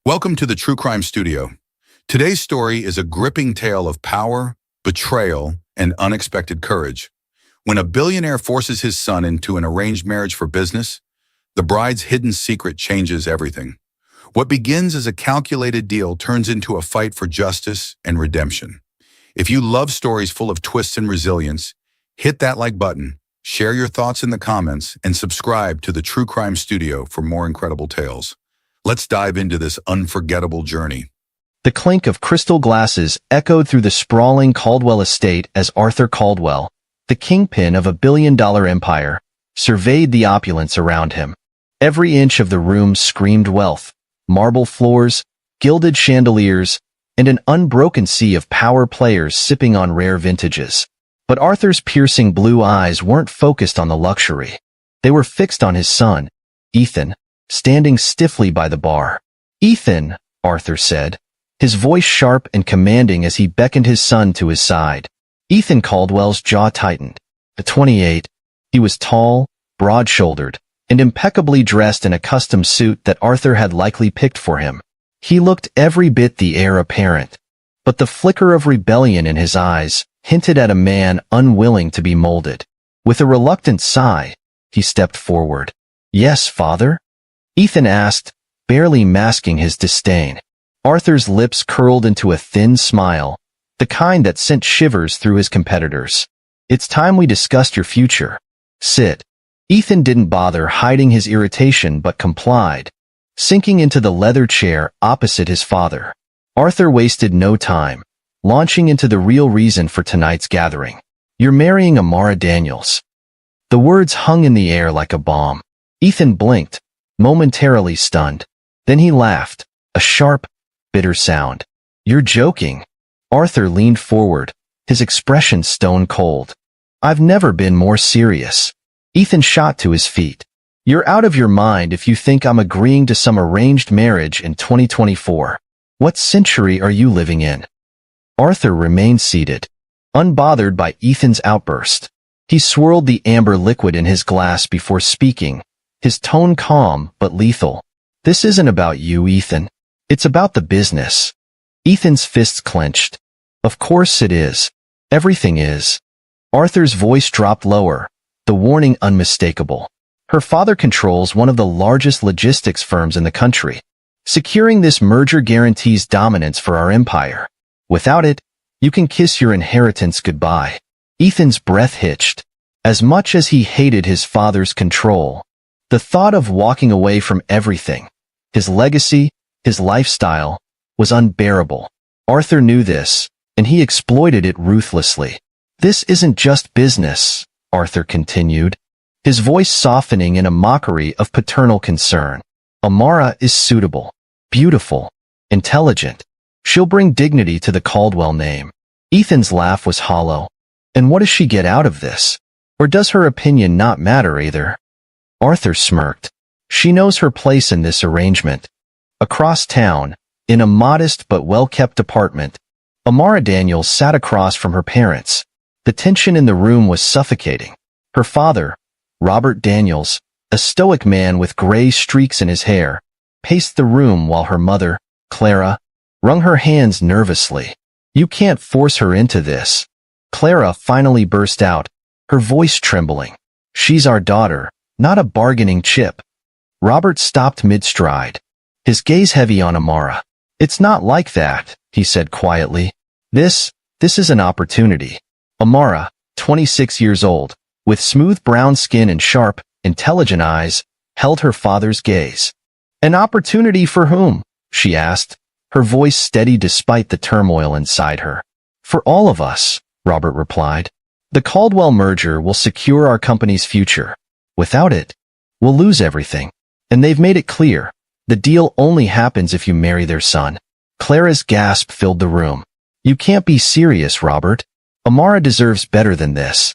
Welcome to the True Crime Studio. Today's story is a gripping tale of power, betrayal, and unexpected courage. When a billionaire forces his son into an arranged marriage for business, the bride's hidden secret changes everything. What begins as a calculated deal turns into a fight for justice and redemption. If you love stories full of twists and resilience, hit that like button, share your thoughts in the comments, and subscribe to the True Crime Studio for more incredible tales. Let's dive into this unforgettable journey. The clink of crystal glasses echoed through the sprawling Caldwell estate as Arthur Caldwell, the kingpin of a billion-dollar empire, surveyed the opulence around him. Every inch of the room screamed wealth: marble floors, gilded chandeliers, and an unbroken sea of power players sipping on rare vintages. But Arthur's piercing blue eyes weren't focused on the luxury. They were fixed on his son, Ethan, standing stiffly by the bar. "Ethan," Arthur said, his voice sharp and commanding as he beckoned his son to his side. Ethan Caldwell's jaw tightened. At 28, he was tall, broad-shouldered, and impeccably dressed in a custom suit that Arthur had likely picked for him. He looked every bit the heir apparent, but the flicker of rebellion in his eyes hinted at a man unwilling to be molded. With a reluctant sigh, he stepped forward. "Yes, father?" Ethan asked, barely masking his disdain. Arthur's lips curled into a thin smile, the kind that sent shivers through his competitors. "It's time we discussed your future. Sit." Ethan didn't bother hiding his irritation but complied, sinking into the leather chair opposite his father. Arthur wasted no time, launching into the real reason for tonight's gathering. "You're marrying Amara Daniels." The words hung in the air like a bomb. Ethan blinked, momentarily stunned. Then he laughed, a sharp, bitter sound. "You're joking." Arthur leaned forward, his expression stone cold. "I've never been more serious." Ethan shot to his feet. "You're out of your mind if you think I'm agreeing to some arranged marriage in 2024. What century are you living in?" Arthur remained seated, unbothered by Ethan's outburst. He swirled the amber liquid in his glass before speaking, his tone calm but lethal. "This isn't about you, Ethan. It's about the business." Ethan's fists clenched. "Of course it is. Everything is." Arthur's voice dropped lower, the warning unmistakable. "Her father controls one of the largest logistics firms in the country. Securing this merger guarantees dominance for our empire. Without it, you can kiss your inheritance goodbye." Ethan's breath hitched. As much as he hated his father's control, the thought of walking away from everything, his legacy, his lifestyle, was unbearable. Arthur knew this, and he exploited it ruthlessly. "This isn't just business," Arthur continued, his voice softening in a mockery of paternal concern. "Amara is suitable, beautiful, intelligent. She'll bring dignity to the Caldwell name." Ethan's laugh was hollow. "And what does she get out of this? Or does her opinion not matter either?" Arthur smirked. "She knows her place in this arrangement." Across town, in a modest but well-kept apartment, Amara Daniels sat across from her parents. The tension in the room was suffocating. Her father, Robert Daniels, a stoic man with gray streaks in his hair, paced the room while her mother, Clara, wrung her hands nervously. "You can't force her into this." Clara finally burst out, her voice trembling. "She's our daughter, not a bargaining chip." Robert stopped mid-stride, his gaze heavy on Amara. "It's not like that," he said quietly. This is an opportunity." Amara, 26 years old, with smooth brown skin and sharp, intelligent eyes, held her father's gaze. "An opportunity for whom?" she asked, her voice steady despite the turmoil inside her. "For all of us," Robert replied. "The Caldwell merger will secure our company's future. Without it, we'll lose everything. And they've made it clear, the deal only happens if you marry their son." Clara's gasp filled the room. "You can't be serious, Robert. Amara deserves better than this."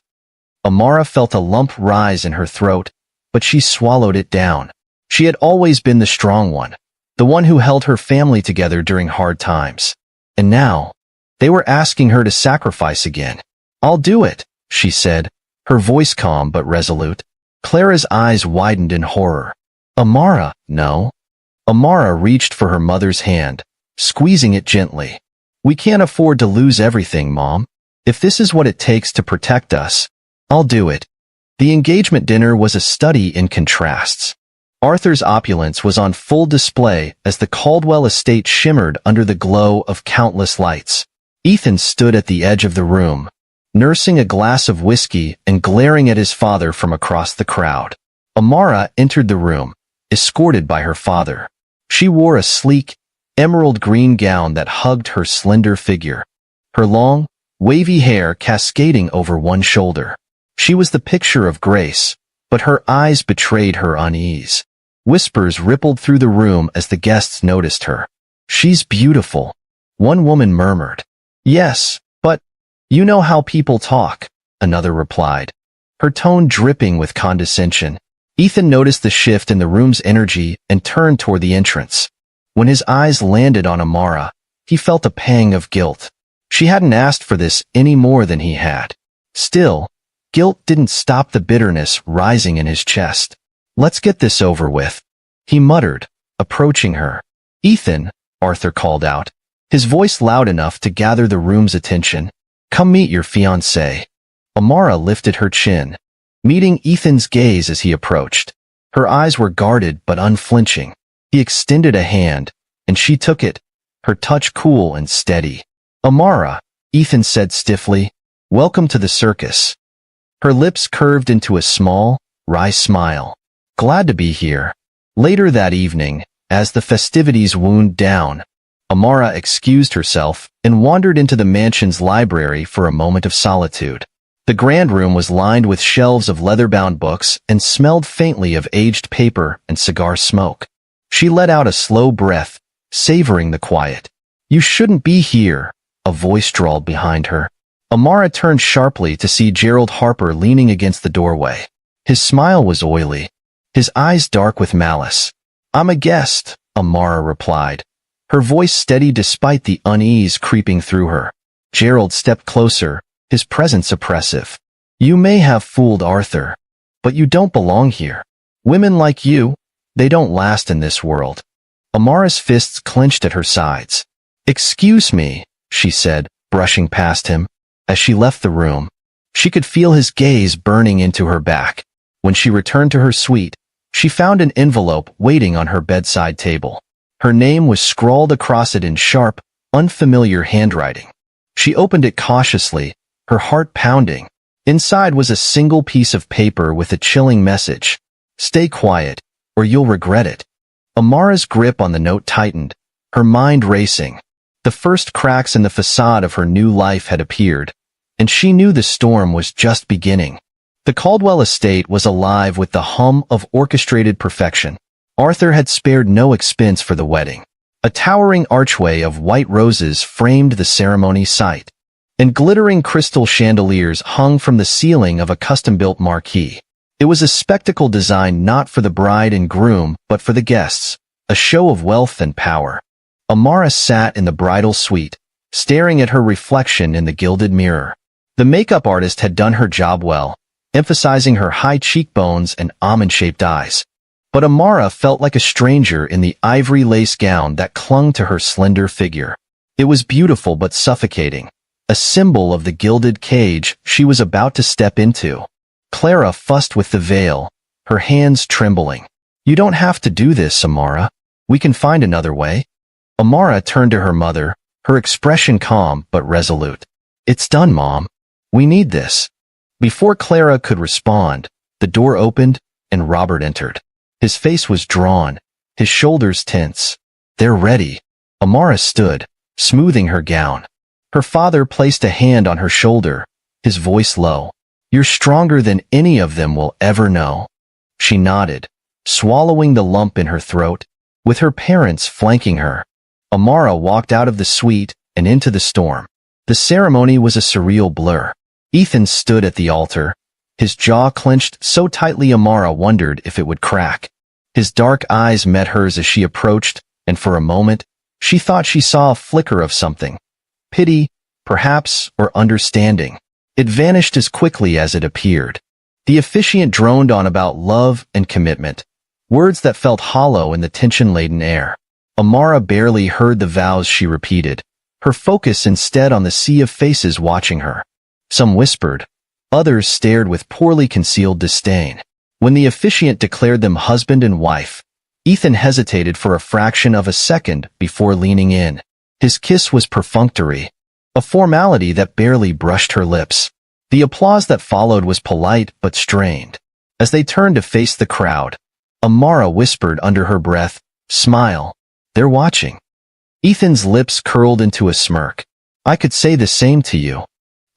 Amara felt a lump rise in her throat, but she swallowed it down. She had always been the strong one, the one who held her family together during hard times. And now, they were asking her to sacrifice again. "I'll do it," she said, her voice calm but resolute. Clara's eyes widened in horror. "Amara, no." Amara reached for her mother's hand, squeezing it gently. "We can't afford to lose everything, Mom. If this is what it takes to protect us, I'll do it." The engagement dinner was a study in contrasts. Arthur's opulence was on full display as the Caldwell estate shimmered under the glow of countless lights. Ethan stood at the edge of the room, nursing a glass of whiskey and glaring at his father from across the crowd. Amara entered the room, escorted by her father. She wore a sleek, emerald green gown that hugged her slender figure, her long, wavy hair cascading over one shoulder. She was the picture of grace, but her eyes betrayed her unease. Whispers rippled through the room as the guests noticed her. "She's beautiful," one woman murmured. "Yes, but you know how people talk," another replied, her tone dripping with condescension. Ethan noticed the shift in the room's energy and turned toward the entrance. When his eyes landed on Amara, he felt a pang of guilt. She hadn't asked for this any more than he had. Still, guilt didn't stop the bitterness rising in his chest. "Let's get this over with," he muttered, approaching her. "Ethan," Arthur called out, his voice loud enough to gather the room's attention. "Come meet your fiancé." Amara lifted her chin, meeting Ethan's gaze as he approached. Her eyes were guarded but unflinching. He extended a hand, and she took it, her touch cool and steady. "Amara," Ethan said stiffly, "welcome to the circus." Her lips curved into a small, wry smile. "Glad to be here." Later that evening, as the festivities wound down, Amara excused herself and wandered into the mansion's library for a moment of solitude. The grand room was lined with shelves of leather-bound books and smelled faintly of aged paper and cigar smoke. She let out a slow breath, savoring the quiet. "You shouldn't be here," a voice drawled behind her. Amara turned sharply to see Gerald Harper leaning against the doorway. His smile was oily, his eyes dark with malice. "I'm a guest," Amara replied, her voice steady despite the unease creeping through her. Gerald stepped closer, his presence oppressive. "You may have fooled Arthur, but you don't belong here. Women like you, they don't last in this world." Amara's fists clenched at her sides. "Excuse me," she said, brushing past him. As she left the room, she could feel his gaze burning into her back. When she returned to her suite, she found an envelope waiting on her bedside table. Her name was scrawled across it in sharp, unfamiliar handwriting. She opened it cautiously, her heart pounding. Inside was a single piece of paper with a chilling message. "Stay quiet, or you'll regret it." Amara's grip on the note tightened, her mind racing. The first cracks in the facade of her new life had appeared, and she knew the storm was just beginning. The Caldwell estate was alive with the hum of orchestrated perfection. Arthur had spared no expense for the wedding. A towering archway of white roses framed the ceremony site, and glittering crystal chandeliers hung from the ceiling of a custom-built marquee. It was a spectacle designed not for the bride and groom, but for the guests, a show of wealth and power. Amara sat in the bridal suite, staring at her reflection in the gilded mirror. The makeup artist had done her job well, emphasizing her high cheekbones and almond-shaped eyes. But Amara felt like a stranger in the ivory lace gown that clung to her slender figure. It was beautiful but suffocating, a symbol of the gilded cage she was about to step into. Clara fussed with the veil, her hands trembling. "You don't have to do this, Amara. We can find another way." Amara turned to her mother, her expression calm but resolute. "It's done, Mom. We need this." Before Clara could respond, the door opened and Robert entered. His face was drawn, his shoulders tense. "They're ready." Amara stood, smoothing her gown. Her father placed a hand on her shoulder, his voice low. "You're stronger than any of them will ever know." She nodded, swallowing the lump in her throat, with her parents flanking her. Amara walked out of the suite and into the storm. The ceremony was a surreal blur. Ethan stood at the altar, his jaw clenched so tightly Amara wondered if it would crack. His dark eyes met hers as she approached, and for a moment, she thought she saw a flicker of something. Pity, perhaps, or understanding. It vanished as quickly as it appeared. The officiant droned on about love and commitment, words that felt hollow in the tension-laden air. Amara barely heard the vows she repeated, her focus instead on the sea of faces watching her. Some whispered, others stared with poorly concealed disdain. When the officiant declared them husband and wife, Ethan hesitated for a fraction of a second before leaning in. His kiss was perfunctory, a formality that barely brushed her lips. The applause that followed was polite but strained. As they turned to face the crowd, Amara whispered under her breath, "Smile. They're watching." Ethan's lips curled into a smirk. "I could say the same to you."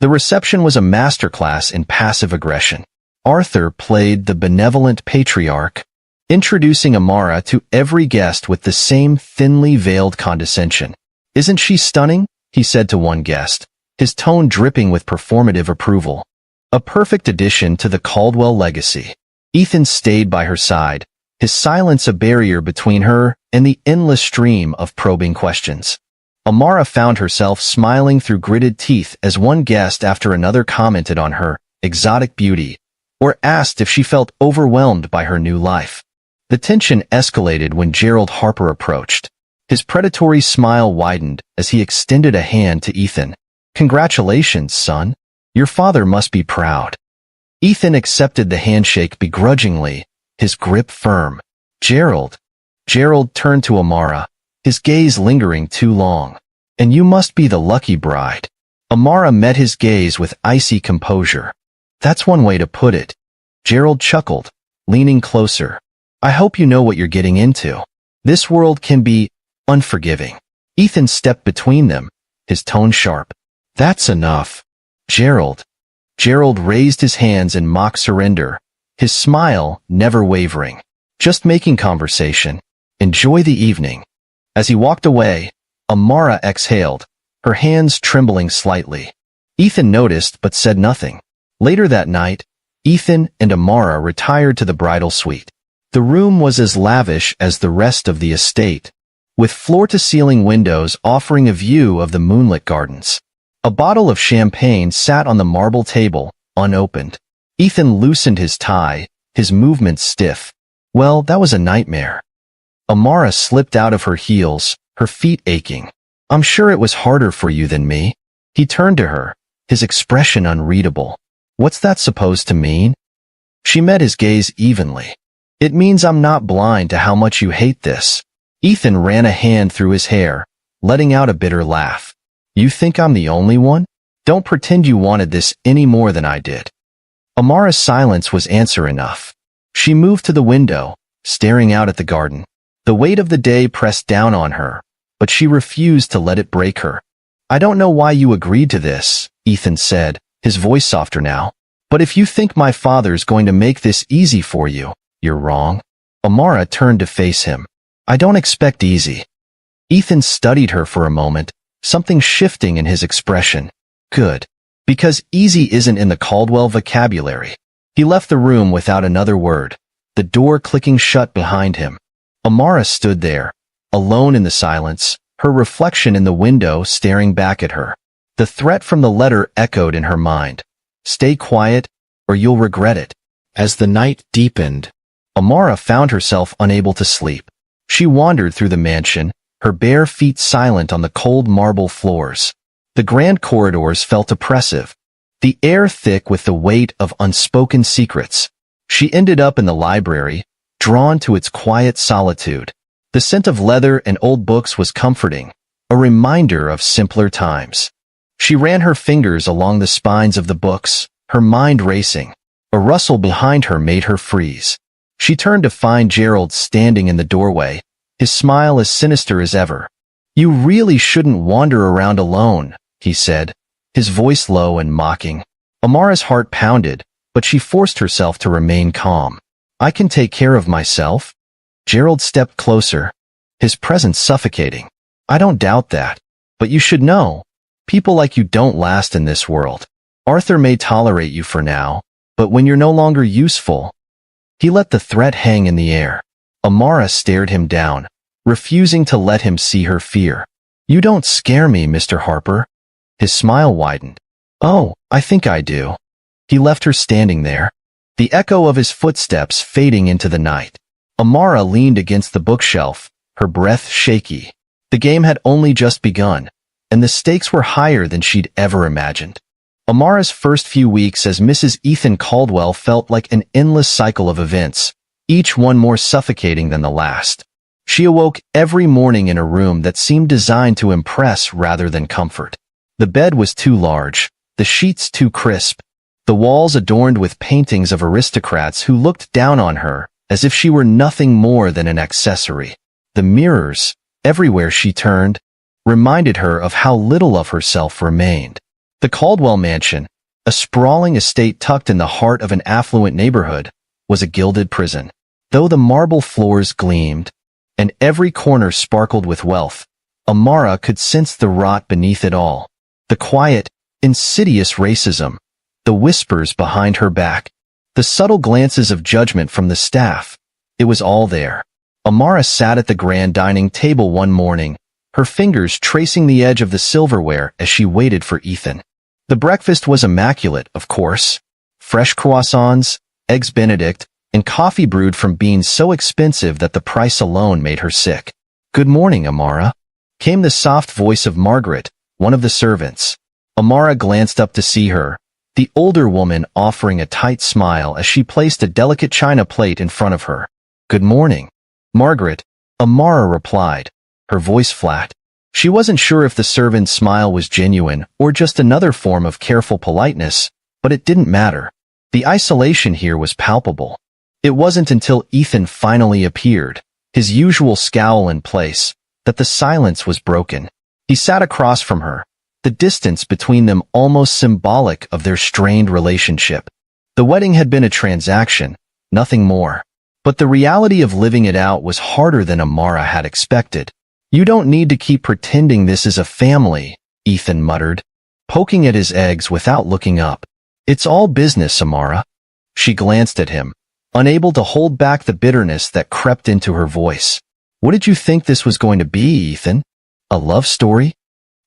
The reception was a masterclass in passive aggression. Arthur played the benevolent patriarch, introducing Amara to every guest with the same thinly veiled condescension. "Isn't she stunning?" he said to one guest, his tone dripping with performative approval. A perfect addition to the Caldwell legacy. Ethan stayed by her side, his silence a barrier between her and the endless stream of probing questions. Amara found herself smiling through gritted teeth as one guest after another commented on her exotic beauty, or asked if she felt overwhelmed by her new life. The tension escalated when Gerald Harper approached. His predatory smile widened as he extended a hand to Ethan. "Congratulations, son. Your father must be proud." Ethan accepted the handshake begrudgingly, his grip firm. "Gerald." Gerald turned to Amara, his gaze lingering too long. "And you must be the lucky bride." Amara met his gaze with icy composure. "That's one way to put it." Gerald chuckled, leaning closer. "I hope you know what you're getting into. This world can be unforgiving." Ethan stepped between them, his tone sharp. "That's enough, Gerald." Gerald raised his hands in mock surrender, his smile never wavering. "Just making conversation. Enjoy the evening." As he walked away, Amara exhaled, her hands trembling slightly. Ethan noticed but said nothing. Later that night, Ethan and Amara retired to the bridal suite. The room was as lavish as the rest of the estate, with floor-to-ceiling windows offering a view of the moonlit gardens. A bottle of champagne sat on the marble table, unopened. Ethan loosened his tie, his movements stiff. Well, that was a nightmare. Amara slipped out of her heels, her feet aching. "I'm sure it was harder for you than me." He turned to her, his expression unreadable. "What's that supposed to mean?" She met his gaze evenly. "It means I'm not blind to how much you hate this." Ethan ran a hand through his hair, letting out a bitter laugh. "You think I'm the only one? Don't pretend you wanted this any more than I did." Amara's silence was answer enough. She moved to the window, staring out at the garden. The weight of the day pressed down on her, but she refused to let it break her. "I don't know why you agreed to this," Ethan said, his voice softer now. "But if you think my father's going to make this easy for you, you're wrong." Amara turned to face him. "I don't expect easy." Ethan studied her for a moment, something shifting in his expression. "Good. Because easy isn't in the Caldwell vocabulary." He left the room without another word, the door clicking shut behind him. Amara stood there, alone in the silence, her reflection in the window staring back at her. The threat from the letter echoed in her mind. "Stay quiet, or you'll regret it." As the night deepened, Amara found herself unable to sleep. She wandered through the mansion, her bare feet silent on the cold marble floors. The grand corridors felt oppressive, the air thick with the weight of unspoken secrets. She ended up in the library, drawn to its quiet solitude. The scent of leather and old books was comforting, a reminder of simpler times. She ran her fingers along the spines of the books, her mind racing. A rustle behind her made her freeze. She turned to find Gerald standing in the doorway, his smile as sinister as ever. "You really shouldn't wander around alone," he said, his voice low and mocking. Amara's heart pounded, but she forced herself to remain calm. "I can take care of myself." Gerald stepped closer, his presence suffocating. "I don't doubt that. But you should know, people like you don't last in this world. Arthur may tolerate you for now, but when you're no longer useful..." He let the threat hang in the air. Amara stared him down, refusing to let him see her fear. "You don't scare me, Mr. Harper." His smile widened. "Oh, I think I do." He left her standing there, the echo of his footsteps fading into the night. Amara leaned against the bookshelf, her breath shaky. The game had only just begun, and the stakes were higher than she'd ever imagined. Amara's first few weeks as Mrs. Ethan Caldwell felt like an endless cycle of events, each one more suffocating than the last. She awoke every morning in a room that seemed designed to impress rather than comfort. The bed was too large, the sheets too crisp, the walls adorned with paintings of aristocrats who looked down on her as if she were nothing more than an accessory. The mirrors, everywhere she turned, reminded her of how little of herself remained. The Caldwell mansion, a sprawling estate tucked in the heart of an affluent neighborhood, was a gilded prison. Though the marble floors gleamed, and every corner sparkled with wealth, Amara could sense the rot beneath it all. The quiet, insidious racism, the whispers behind her back, the subtle glances of judgment from the staff. It was all there. Amara sat at the grand dining table one morning, her fingers tracing the edge of the silverware as she waited for Ethan. The breakfast was immaculate, of course. Fresh croissants, eggs Benedict, and coffee brewed from beans so expensive that the price alone made her sick. "Good morning, Amara," came the soft voice of Margaret, one of the servants. Amara glanced up to see her, the older woman offering a tight smile as she placed a delicate china plate in front of her. "Good morning, Margaret," Amara replied, her voice flat. She wasn't sure if the servant's smile was genuine or just another form of careful politeness, but it didn't matter. The isolation here was palpable. It wasn't until Ethan finally appeared, his usual scowl in place, that the silence was broken. He sat across from her, the distance between them almost symbolic of their strained relationship. The wedding had been a transaction, nothing more. But the reality of living it out was harder than Amara had expected. "You don't need to keep pretending this is a family," Ethan muttered, poking at his eggs without looking up. "It's all business, Amara." She glanced at him, unable to hold back the bitterness that crept into her voice. "What did you think this was going to be, Ethan? A love story?"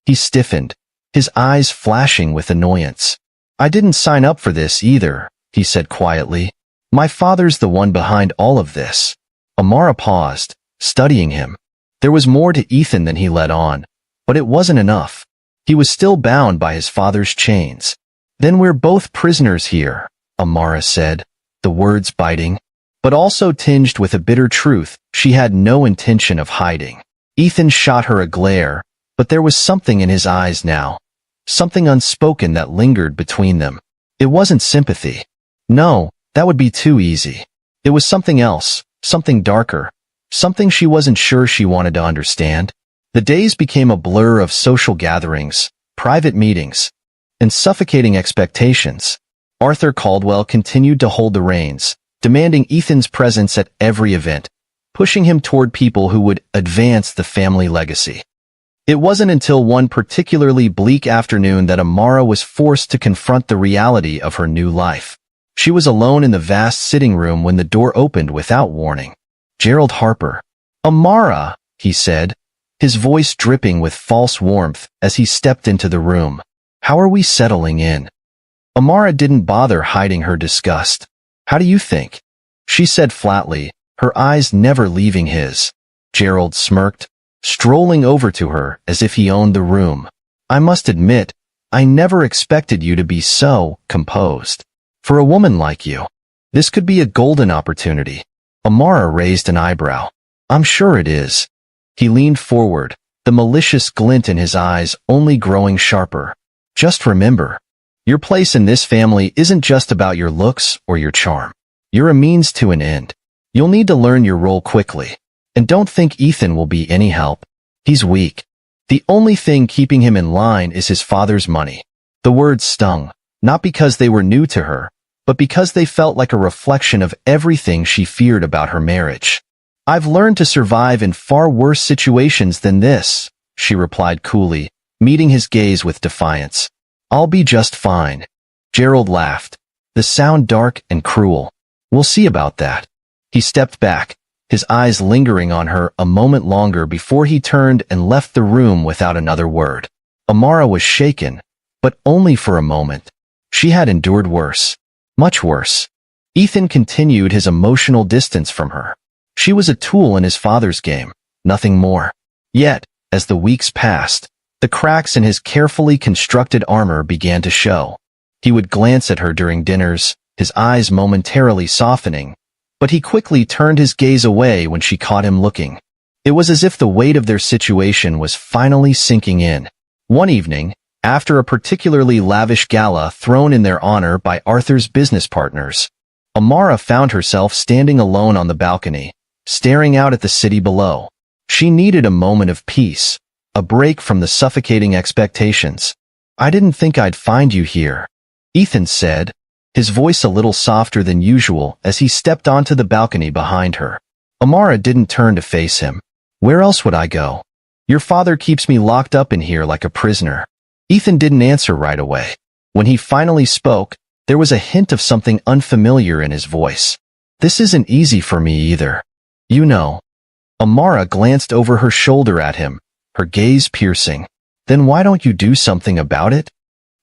He stiffened, his eyes flashing with annoyance. "I didn't sign up for this either," he said quietly. "My father's the one behind all of this." Amara paused, studying him. There was more to Ethan than he let on, but it wasn't enough. He was still bound by his father's chains. "Then we're both prisoners here," Amara said, the words biting, but also tinged with a bitter truth she had no intention of hiding. Ethan shot her a glare, but there was something in his eyes now, something unspoken that lingered between them. It wasn't sympathy. No, that would be too easy. It was something else, something darker. Something she wasn't sure she wanted to understand. The days became a blur of social gatherings, private meetings, and suffocating expectations. Arthur Caldwell continued to hold the reins, demanding Ethan's presence at every event, pushing him toward people who would advance the family legacy. It wasn't until one particularly bleak afternoon that Amara was forced to confront the reality of her new life. She was alone in the vast sitting room when the door opened without warning. "Gerald Harper." "Amara," he said, his voice dripping with false warmth as he stepped into the room. "How are we settling in?" Amara didn't bother hiding her disgust. "How do you think?" she said flatly, her eyes never leaving his. Gerald smirked, strolling over to her as if he owned the room. "I must admit, I never expected you to be so composed. For a woman like you, this could be a golden opportunity." Amara raised an eyebrow. "I'm sure it is." He leaned forward, the malicious glint in his eyes only growing sharper. "Just remember, your place in this family isn't just about your looks or your charm. You're a means to an end. You'll need to learn your role quickly. And don't think Ethan will be any help. He's weak. The only thing keeping him in line is his father's money." The words stung, not because they were new to her, but because they felt like a reflection of everything she feared about her marriage. "I've learned to survive in far worse situations than this," she replied coolly, meeting his gaze with defiance. "I'll be just fine." Gerald laughed, the sound dark and cruel. "We'll see about that." He stepped back, his eyes lingering on her a moment longer before he turned and left the room without another word. Amara was shaken, but only for a moment. She had endured worse. Much worse. Ethan continued his emotional distance from her. She was a tool in his father's game, nothing more. Yet, as the weeks passed, the cracks in his carefully constructed armor began to show. He would glance at her during dinners, his eyes momentarily softening, but he quickly turned his gaze away when she caught him looking. It was as if the weight of their situation was finally sinking in. One evening, after a particularly lavish gala thrown in their honor by Arthur's business partners, Amara found herself standing alone on the balcony, staring out at the city below. She needed a moment of peace, a break from the suffocating expectations. "I didn't think I'd find you here," Ethan said, his voice a little softer than usual as he stepped onto the balcony behind her. Amara didn't turn to face him. "Where else would I go? Your father keeps me locked up in here like a prisoner." Ethan didn't answer right away. When he finally spoke, there was a hint of something unfamiliar in his voice. "This isn't easy for me either. You know." Amara glanced over her shoulder at him, her gaze piercing. "Then why don't you do something about it?"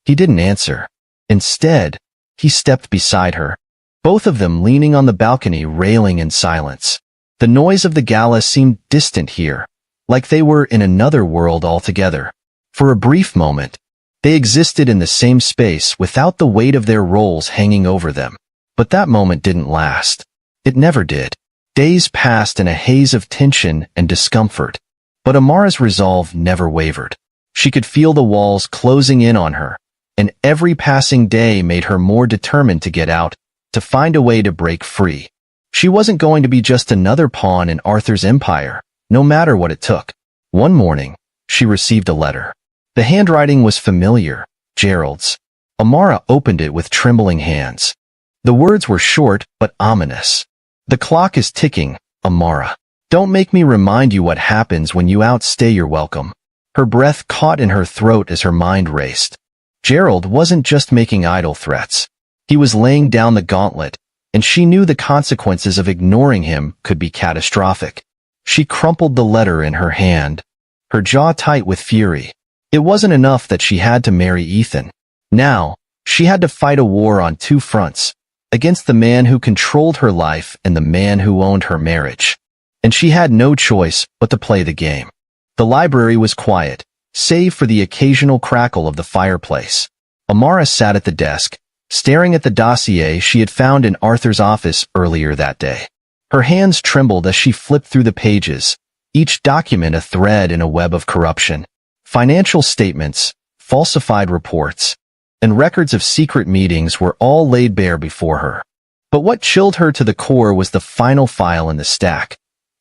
He didn't answer. Instead, he stepped beside her, both of them leaning on the balcony railing in silence. The noise of the gala seemed distant here, like they were in another world altogether. For a brief moment, they existed in the same space without the weight of their roles hanging over them. But that moment didn't last. It never did. Days passed in a haze of tension and discomfort, but Amara's resolve never wavered. She could feel the walls closing in on her, and every passing day made her more determined to get out, to find a way to break free. She wasn't going to be just another pawn in Arthur's empire, no matter what it took. One morning, she received a letter. The handwriting was familiar, Gerald's. Amara opened it with trembling hands. The words were short but ominous. "The clock is ticking, Amara. Don't make me remind you what happens when you outstay your welcome." Her breath caught in her throat as her mind raced. Gerald wasn't just making idle threats. He was laying down the gauntlet, and she knew the consequences of ignoring him could be catastrophic. She crumpled the letter in her hand, her jaw tight with fury. It wasn't enough that she had to marry Ethan. Now, she had to fight a war on two fronts, against the man who controlled her life and the man who owned her marriage. And she had no choice but to play the game. The library was quiet, save for the occasional crackle of the fireplace. Amara sat at the desk, staring at the dossier she had found in Arthur's office earlier that day. Her hands trembled as she flipped through the pages, each document a thread in a web of corruption. Financial statements, falsified reports, and records of secret meetings were all laid bare before her. But what chilled her to the core was the final file in the stack.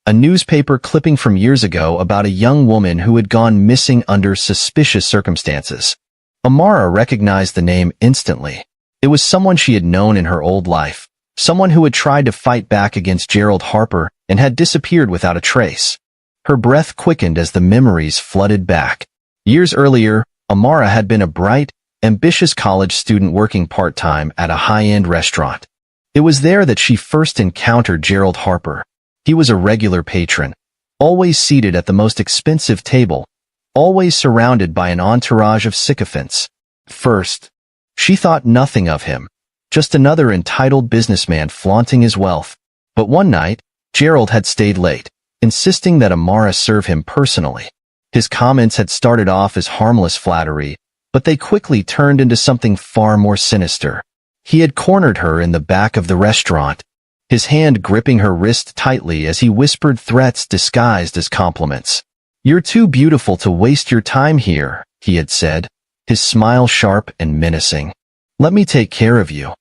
A newspaper clipping from years ago about a young woman who had gone missing under suspicious circumstances. Amara recognized the name instantly. It was someone she had known in her old life, someone who had tried to fight back against Gerald Harper and had disappeared without a trace. Her breath quickened as the memories flooded back. Years earlier, Amara had been a bright, ambitious college student working part-time at a high-end restaurant. It was there that she first encountered Gerald Harper. He was a regular patron, always seated at the most expensive table, always surrounded by an entourage of sycophants. First, she thought nothing of him, just another entitled businessman flaunting his wealth. But one night, Gerald had stayed late, insisting that Amara serve him personally. His comments had started off as harmless flattery, but they quickly turned into something far more sinister. He had cornered her in the back of the restaurant, his hand gripping her wrist tightly as he whispered threats disguised as compliments. "You're too beautiful to waste your time here," he had said, his smile sharp and menacing. "Let me take care of you."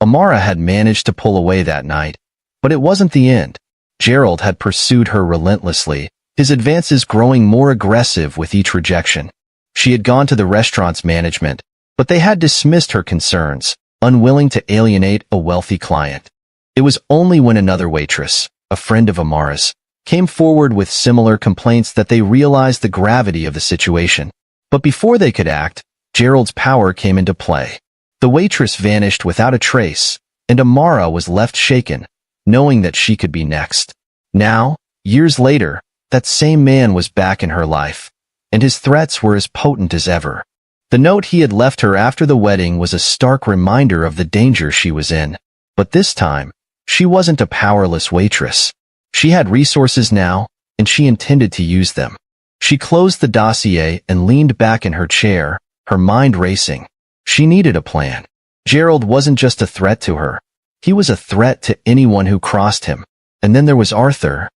Amara had managed to pull away that night, but it wasn't the end. Gerald had pursued her relentlessly, his advances growing more aggressive with each rejection. She had gone to the restaurant's management, but they had dismissed her concerns, unwilling to alienate a wealthy client. It was only when another waitress, a friend of Amara's, came forward with similar complaints that they realized the gravity of the situation. But before they could act, Gerald's power came into play. The waitress vanished without a trace, and Amara was left shaken, knowing that she could be next. Now, years later, that same man was back in her life, and his threats were as potent as ever. The note he had left her after the wedding was a stark reminder of the danger she was in. But this time, she wasn't a powerless waitress. She had resources now, and she intended to use them. She closed the dossier and leaned back in her chair, her mind racing. She needed a plan. Gerald wasn't just a threat to her. He was a threat to anyone who crossed him. And then there was Arthur,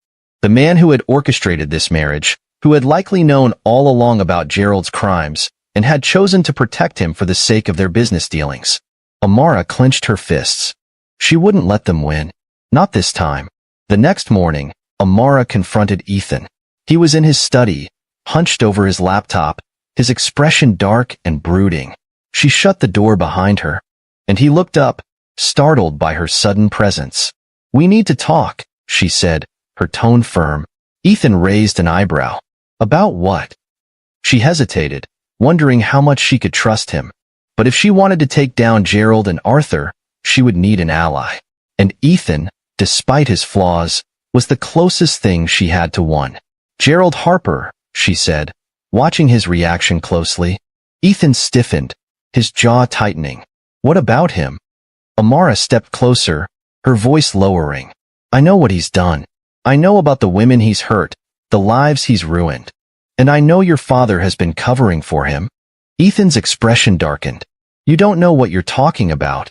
the man who had orchestrated this marriage, who had likely known all along about Gerald's crimes and had chosen to protect him for the sake of their business dealings. Amara clenched her fists. She wouldn't let them win. Not this time. The next morning, Amara confronted Ethan. He was in his study, hunched over his laptop, his expression dark and brooding. She shut the door behind her, and he looked up, startled by her sudden presence. "We need to talk," she said, her tone firm. Ethan raised an eyebrow. "About what?" She hesitated, wondering how much she could trust him. But if she wanted to take down Gerald and Arthur, she would need an ally. And Ethan, despite his flaws, was the closest thing she had to one. "Gerald Harper," she said, watching his reaction closely. Ethan stiffened, his jaw tightening. "What about him?" Amara stepped closer, her voice lowering. "I know what he's done. I know about the women he's hurt, the lives he's ruined. And I know your father has been covering for him." Ethan's expression darkened. "You don't know what you're talking about."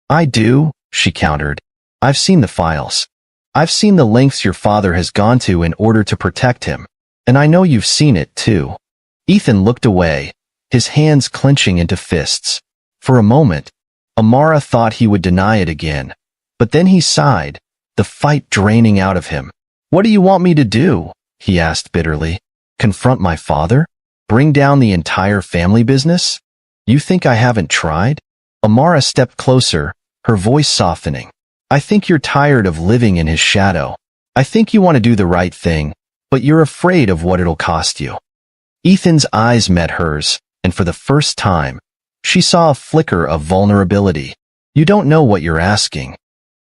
"I do," she countered. "I've seen the files. I've seen the lengths your father has gone to in order to protect him. And I know you've seen it, too." Ethan looked away, his hands clenching into fists. For a moment, Amara thought he would deny it again. But then he sighed, the fight draining out of him. "What do you want me to do?" he asked bitterly. "Confront my father? Bring down the entire family business? You think I haven't tried?" Amara stepped closer, her voice softening. "I think you're tired of living in his shadow. I think you want to do the right thing, but you're afraid of what it'll cost you." Ethan's eyes met hers, and for the first time, she saw a flicker of vulnerability. "You don't know what you're asking."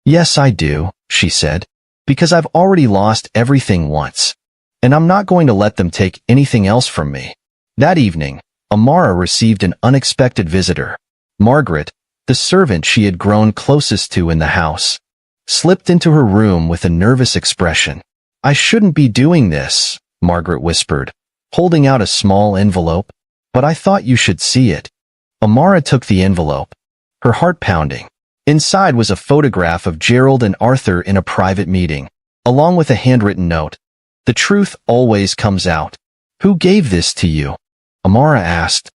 "Yes, I do," she said, "because I've already lost everything once. And I'm not going to let them take anything else from me." That evening, Amara received an unexpected visitor. Margaret, the servant she had grown closest to in the house, slipped into her room with a nervous expression. "I shouldn't be doing this," Margaret whispered, holding out a small envelope, "but I thought you should see it." Amara took the envelope, her heart pounding. Inside was a photograph of Gerald and Arthur in a private meeting, along with a handwritten note. "The truth always comes out." "Who gave this to you?" Amara asked,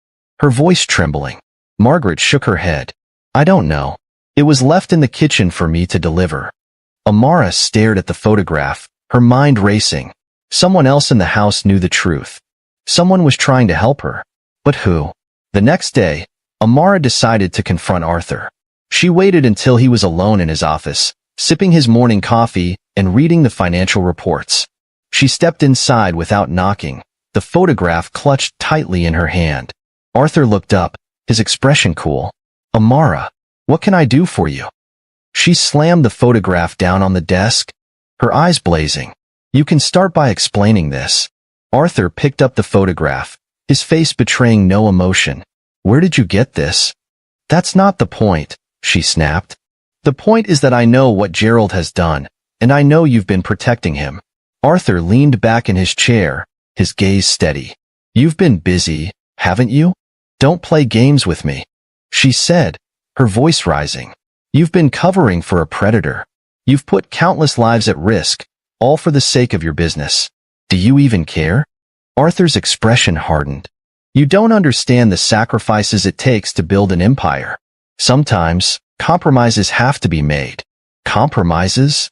her voice trembling. Margaret shook her head. "I don't know. It was left in the kitchen for me to deliver." Amara stared at the photograph, her mind racing. Someone else in the house knew the truth. Someone was trying to help her. But who? The next day, Amara decided to confront Arthur. She waited until he was alone in his office, sipping his morning coffee and reading the financial reports. She stepped inside without knocking, the photograph clutched tightly in her hand. Arthur looked up, his expression cool. "Amara, what can I do for you?" She slammed the photograph down on the desk, her eyes blazing. "You can start by explaining this." Arthur picked up the photograph, his face betraying no emotion. "Where did you get this?" "That's not the point," she snapped. "The point is that I know what Gerald has done, and I know you've been protecting him." Arthur leaned back in his chair, his gaze steady. "You've been busy, haven't you? Don't play games with me," she said, her voice rising. "You've been covering for a predator. You've put countless lives at risk, all for the sake of your business. Do you even care?" Arthur's expression hardened. "You don't understand the sacrifices it takes to build an empire. Sometimes, compromises have to be made." "Compromises?"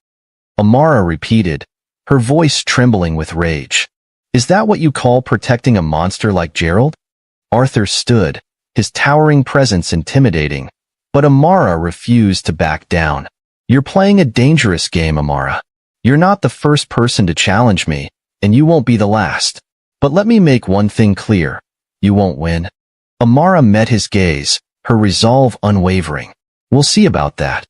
Amara repeated, her voice trembling with rage. "Is that what you call protecting a monster like Gerald?" Arthur stood, his towering presence intimidating, but Amara refused to back down. "You're playing a dangerous game, Amara. You're not the first person to challenge me, and you won't be the last. But let me make one thing clear. You won't win." Amara met his gaze, her resolve unwavering. "We'll see about that."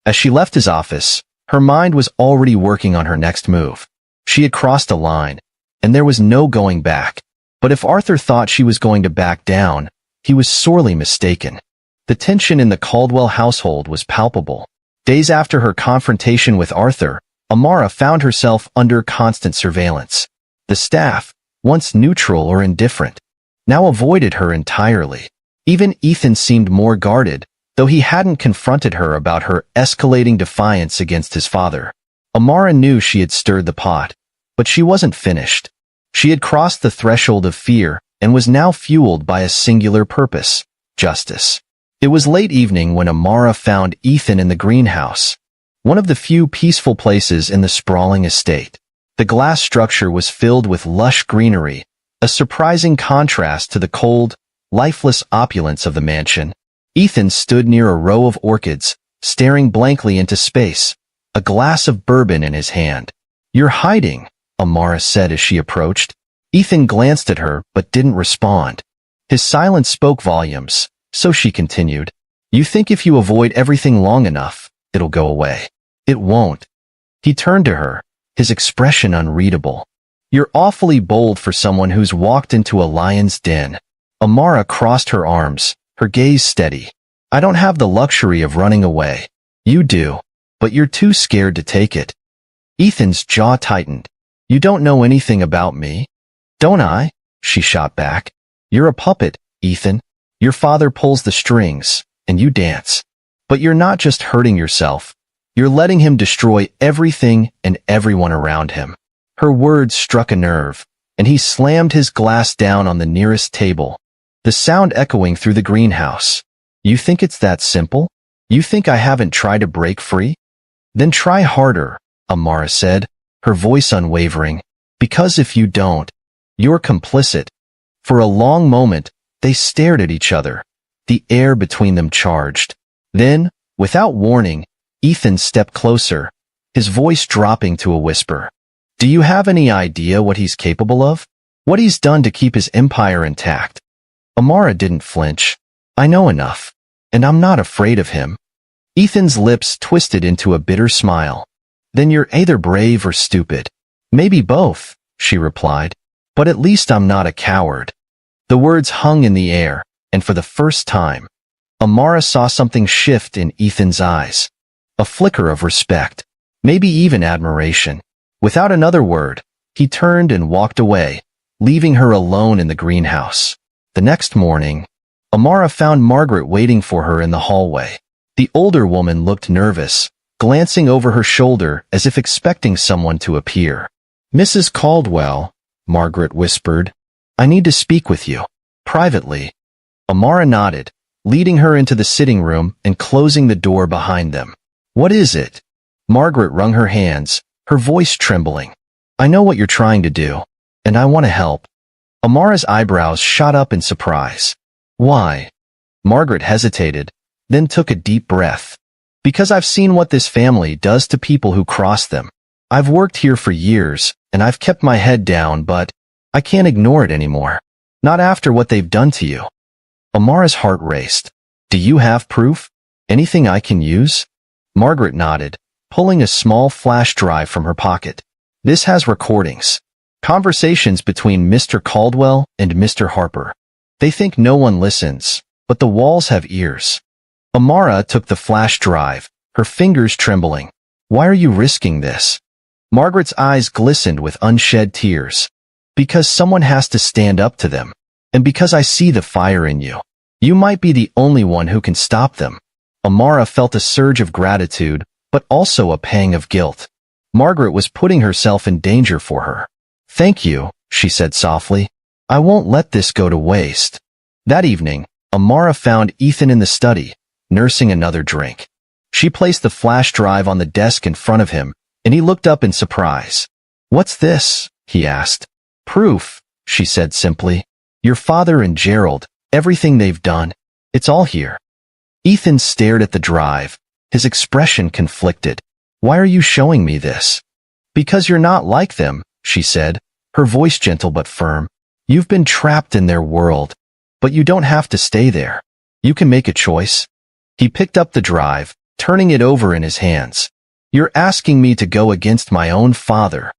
As she left his office, her mind was already working on her next move. She had crossed a line, and there was no going back. But if Arthur thought she was going to back down, he was sorely mistaken. The tension in the Caldwell household was palpable. Days after her confrontation with Arthur, Amara found herself under constant surveillance. The staff, once neutral or indifferent, now avoided her entirely. Even Ethan seemed more guarded, though he hadn't confronted her about her escalating defiance against his father. Amara knew she had stirred the pot, but she wasn't finished. She had crossed the threshold of fear and was now fueled by a singular purpose: justice. It was late evening when Amara found Ethan in the greenhouse, one of the few peaceful places in the sprawling estate. The glass structure was filled with lush greenery, a surprising contrast to the cold, lifeless opulence of the mansion. Ethan stood near a row of orchids, staring blankly into space, a glass of bourbon in his hand. "You're hiding," Amara said as she approached. Ethan glanced at her but didn't respond. His silence spoke volumes, so she continued. "You think if you avoid everything long enough, it'll go away. It won't." He turned to her, his expression unreadable. "You're awfully bold for someone who's walked into a lion's den." Amara crossed her arms, her gaze steady. "I don't have the luxury of running away. You do, but you're too scared to take it." Ethan's jaw tightened. "You don't know anything about me." "Don't I?" she shot back. "You're a puppet, Ethan. Your father pulls the strings, and you dance. But you're not just hurting yourself. You're letting him destroy everything and everyone around him." Her words struck a nerve, and he slammed his glass down on the nearest table, the sound echoing through the greenhouse. "You think it's that simple? You think I haven't tried to break free? Then try harder," Amara said, her voice unwavering. "Because if you don't, you're complicit." For a long moment, they stared at each other, the air between them charged. Then, without warning, Ethan stepped closer, his voice dropping to a whisper. "Do you have any idea what he's capable of? What he's done to keep his empire intact?" Amara didn't flinch. "I know enough, and I'm not afraid of him." Ethan's lips twisted into a bitter smile. "Then you're either brave or stupid." "Maybe both," she replied. "But at least I'm not a coward." The words hung in the air, and for the first time, Amara saw something shift in Ethan's eyes. A flicker of respect, maybe even admiration. Without another word, he turned and walked away, leaving her alone in the greenhouse. The next morning, Amara found Margaret waiting for her in the hallway. The older woman looked nervous, glancing over her shoulder as if expecting someone to appear. "Mrs. Caldwell," Margaret whispered, "I need to speak with you, privately." Amara nodded, leading her into the sitting room and closing the door behind them. "What is it?" Margaret wrung her hands, her voice trembling. "I know what you're trying to do, and I want to help." Amara's eyebrows shot up in surprise. "Why?" Margaret hesitated, then took a deep breath. "Because I've seen what this family does to people who cross them. I've worked here for years, and I've kept my head down, but I can't ignore it anymore. Not after what they've done to you." Amara's heart raced. "Do you have proof? Anything I can use?" Margaret nodded, pulling a small flash drive from her pocket. "This has recordings. Conversations between Mr. Caldwell and Mr. Harper. They think no one listens, but the walls have ears." Amara took the flash drive, her fingers trembling. "Why are you risking this?" Margaret's eyes glistened with unshed tears. "Because someone has to stand up to them, and because I see the fire in you. You might be the only one who can stop them." Amara felt a surge of gratitude, but also a pang of guilt. Margaret was putting herself in danger for her. "Thank you," she said softly. "I won't let this go to waste." That evening, Amara found Ethan in the study, nursing another drink. She placed the flash drive on the desk in front of him, and he looked up in surprise. "What's this?" he asked. "Proof," she said simply. "Your father and Gerald, everything they've done. It's all here." Ethan stared at the drive, his expression conflicted. "Why are you showing me this?" "Because you're not like them," she said, her voice gentle but firm. "You've been trapped in their world, but you don't have to stay there. You can make a choice." He picked up the drive, turning it over in his hands. "You're asking me to go against my own father."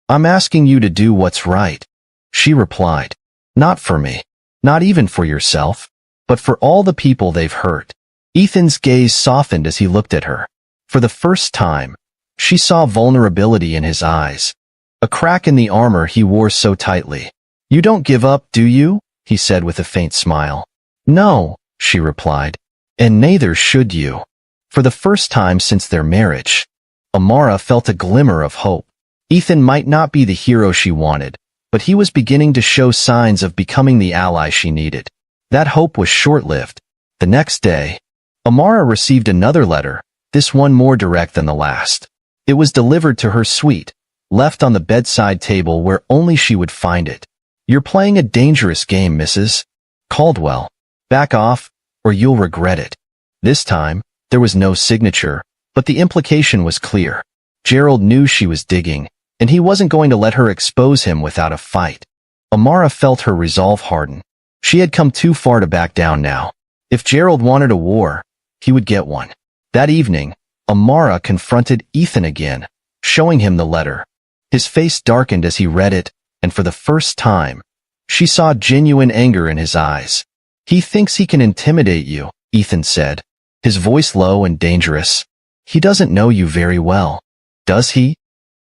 "I'm asking you to do what's right," she replied. "Not for me, not even for yourself, but for all the people they've hurt." Ethan's gaze softened as he looked at her. For the first time, She saw vulnerability in his eyes, a crack in the armor he wore so tightly. "You don't give up, do you?" he said with a faint smile. "No," she replied, "and neither should you." For the first time since their marriage, Amara felt a glimmer of hope. Ethan might not be the hero she wanted, but he was beginning to show signs of becoming the ally she needed. That hope was short-lived. The next day, Amara received another letter, this one more direct than the last. It was delivered to her suite, left on the bedside table where only she would find it. "You're playing a dangerous game, Mrs. Caldwell. Back off, or you'll regret it." This time, there was no signature, but the implication was clear. Gerald knew she was digging, and he wasn't going to let her expose him without a fight. Amara felt her resolve harden. She had come too far to back down now. If Gerald wanted a war, he would get one. That evening, Amara confronted Ethan again, showing him the letter. His face darkened as he read it, and for the first time, she saw genuine anger in his eyes. "He thinks he can intimidate you," Ethan said, his voice low and dangerous. "He doesn't know you very well, does he?"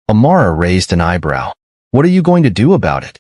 Amara raised an eyebrow. "What are you going to do about it?"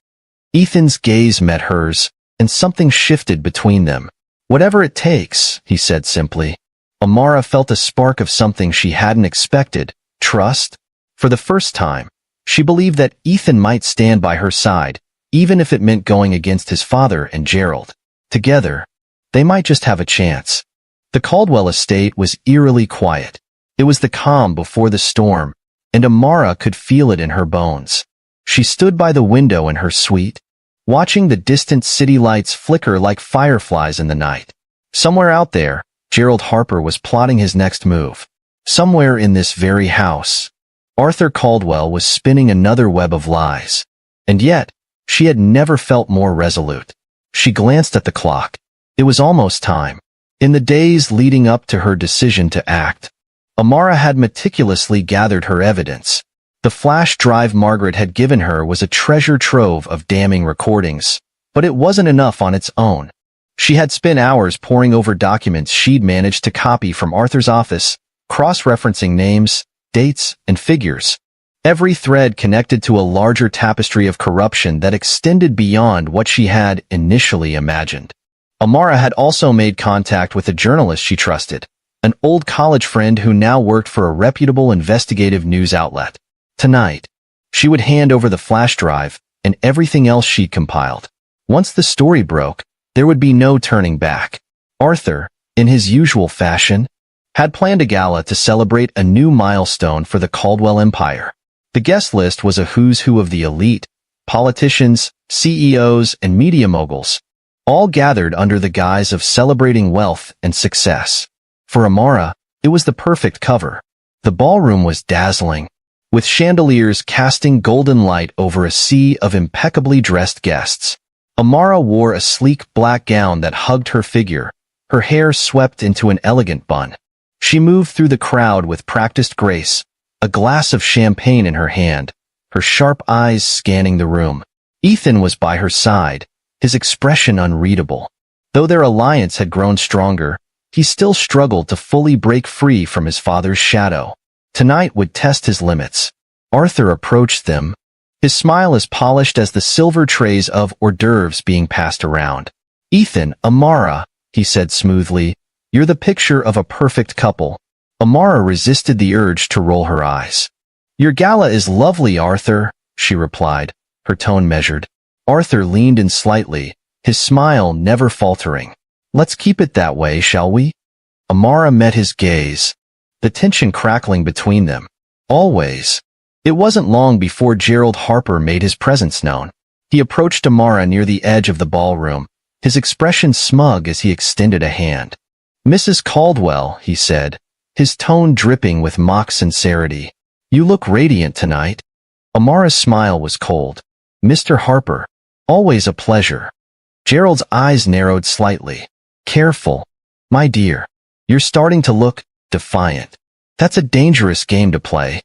Ethan's gaze met hers, and something shifted between them. "Whatever it takes," he said simply. Amara felt a spark of something she hadn't expected, trust. For the first time, she believed that Ethan might stand by her side, even if it meant going against his father and Gerald. Together, they might just have a chance. The Caldwell estate was eerily quiet. It was the calm before the storm, and Amara could feel it in her bones. She stood by the window in her suite, watching the distant city lights flicker like fireflies in the night. Somewhere out there, Gerald Harper was plotting his next move. Somewhere in this very house, Arthur Caldwell was spinning another web of lies. And yet, she had never felt more resolute. She glanced at the clock. It was almost time. In the days leading up to her decision to act, Amara had meticulously gathered her evidence. The flash drive Margaret had given her was a treasure trove of damning recordings, but it wasn't enough on its own. She had spent hours poring over documents she'd managed to copy from Arthur's office, cross-referencing names, dates, and figures. Every thread connected to a larger tapestry of corruption that extended beyond what she had initially imagined. Amara had also made contact with a journalist she trusted, an old college friend who now worked for a reputable investigative news outlet. Tonight, she would hand over the flash drive and everything else she'd compiled. Once the story broke, there would be no turning back. Arthur, in his usual fashion, had planned a gala to celebrate a new milestone for the Caldwell Empire. The guest list was a who's who of the elite, politicians, CEOs, and media moguls, all gathered under the guise of celebrating wealth and success. For Amara, it was the perfect cover. The ballroom was dazzling, with chandeliers casting golden light over a sea of impeccably dressed guests. Amara wore a sleek black gown that hugged her figure, her hair swept into an elegant bun. She moved through the crowd with practiced grace, a glass of champagne in her hand, her sharp eyes scanning the room. Ethan was by her side, his expression unreadable. Though their alliance had grown stronger, he still struggled to fully break free from his father's shadow. Tonight would test his limits. Arthur approached them, his smile as polished as the silver trays of hors d'oeuvres being passed around. "Ethan, Amara," he said smoothly, "you're the picture of a perfect couple." Amara resisted the urge to roll her eyes. "Your gala is lovely, Arthur," she replied, her tone measured. Arthur leaned in slightly, his smile never faltering. "Let's keep it that way, shall we?" Amara met his gaze, the tension crackling between them. Always. It wasn't long before Gerald Harper made his presence known. He approached Amara near the edge of the ballroom, his expression smug as he extended a hand. "Mrs. Caldwell," he said, his tone dripping with mock sincerity. "You look radiant tonight." Amara's smile was cold. "Mr. Harper, always a pleasure." Gerald's eyes narrowed slightly. "Careful, my dear. You're starting to look defiant. That's a dangerous game to play."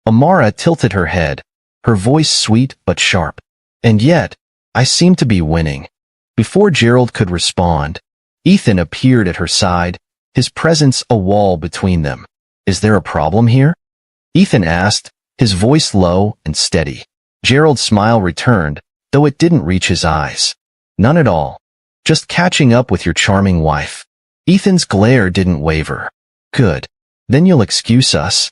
Amara tilted her head, her voice sweet but sharp. "And yet, I seem to be winning." Before Gerald could respond, Ethan appeared at her side, his presence a wall between them. "Is there a problem here?" Ethan asked, his voice low and steady. Gerald's smile returned, though it didn't reach his eyes. None at all. Just catching up with your charming wife. Ethan's glare didn't waver. Good. Then you'll excuse us?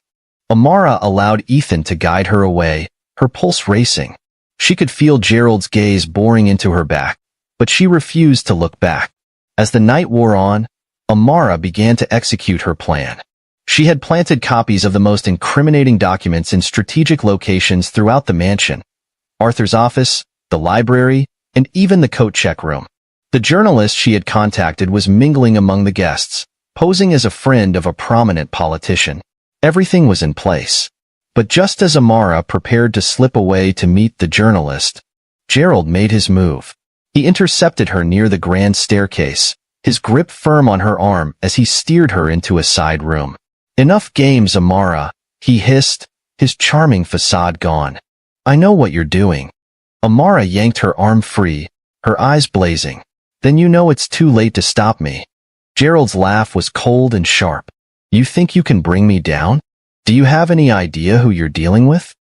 Amara allowed Ethan to guide her away, her pulse racing. She could feel Gerald's gaze boring into her back, but she refused to look back. As the night wore on, Amara began to execute her plan. She had planted copies of the most incriminating documents in strategic locations throughout the mansion. Arthur's office, the library, and even the coat check room. The journalist she had contacted was mingling among the guests, posing as a friend of a prominent politician. Everything was in place. But just as Amara prepared to slip away to meet the journalist, Gerald made his move. He intercepted her near the grand staircase, his grip firm on her arm as he steered her into a side room. Enough games, Amara, he hissed, his charming facade gone. I know what you're doing. Amara yanked her arm free, her eyes blazing. Then you know it's too late to stop me. Gerald's laugh was cold and sharp. You think you can bring me down? Do you have any idea who you're dealing with?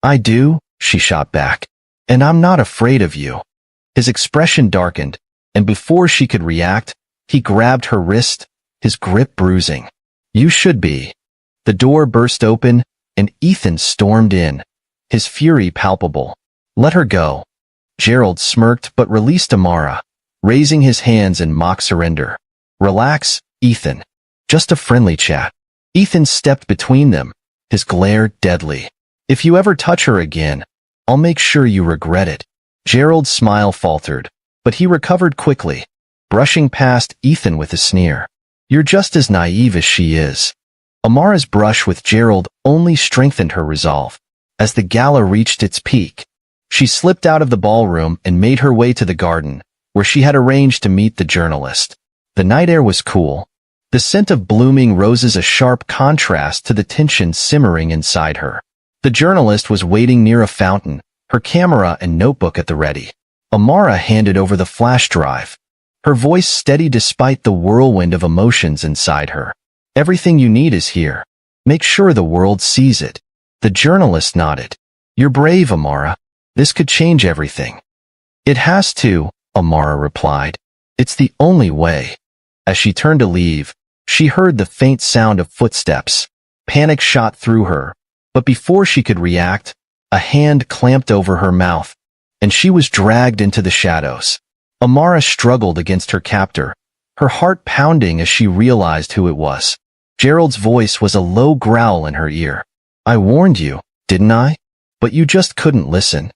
I do, she shot back. And I'm not afraid of you. His expression darkened, and before she could react, he grabbed her wrist, his grip bruising. You should be. The door burst open, and Ethan stormed in, his fury palpable. Let her go. Gerald smirked but released Amara, raising his hands in mock surrender. Relax, Ethan. Just a friendly chat. Ethan stepped between them, his glare deadly. If you ever touch her again, I'll make sure you regret it. Gerald's smile faltered, but he recovered quickly, brushing past Ethan with a sneer. You're just as naive as she is. Amara's brush with Gerald only strengthened her resolve. As the gala reached its peak, she slipped out of the ballroom and made her way to the garden, where she had arranged to meet the journalist. The night air was cool, the scent of blooming roses a sharp contrast to the tension simmering inside her. The journalist was waiting near a fountain, her camera and notebook at the ready. Amara handed over the flash drive, her voice steady despite the whirlwind of emotions inside her. Everything you need is here. Make sure the world sees it. The journalist nodded. You're brave, Amara. This could change everything. It has to, Amara replied. It's the only way. As she turned to leave, she heard the faint sound of footsteps. Panic shot through her, but before she could react, a hand clamped over her mouth, and she was dragged into the shadows. Amara struggled against her captor, her heart pounding as she realized who it was. Gerald's voice was a low growl in her ear. I warned you, didn't I? But you just couldn't listen.